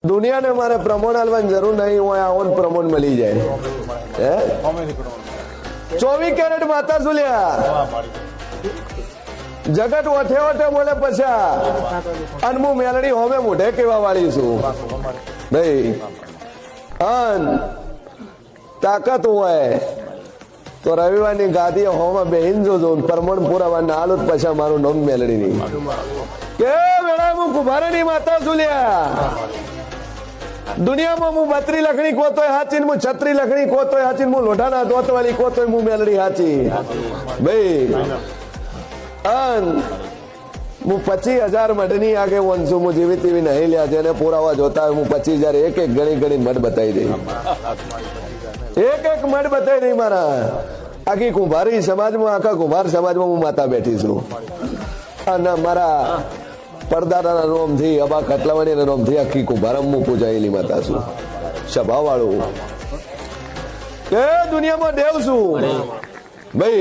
दुनिया ने मारे प्रमोण आलवानी जरूर नहीं हुआ आवन प्रमोण मिली जाए है 24 कैरेट माता सुलिया जगत ओठे ओठे बोले पछा अनमु मेलड़ी होमे मोढे केवा वाली छू नहीं अन ताकत होय तो रविवार गादी होमा बेहिन जो प्रमोण पुरावा नालुत पछा मारू नोम मेलड़ी नी के वेळा मु कुमारनी माता सुलिया दुनिया में मु 32 लखनी कोतोय हाची मु 36 लखनी कोतोय हाची मु लोढाना दोत वाली कोतोय मु मेलड़ी हाची भाई अन मु 25,000 मडनी आगे वंशु मु जीवित भी नहीं लिया जेने पुरावा जोता है मु 25,000 एक एक गणी गणी मड बताई दे एक एक मड बताई दे मारा आखी कुंभारी समाज में आखा कुंभार समाज में मु माता बैठी छू अन मारा परदादा रोम थी अबा कटलावाणी रोम थी आखी कुंभारम मु पूजायेली माता छू सभा वाळो के दुनिया में देव छू भाई।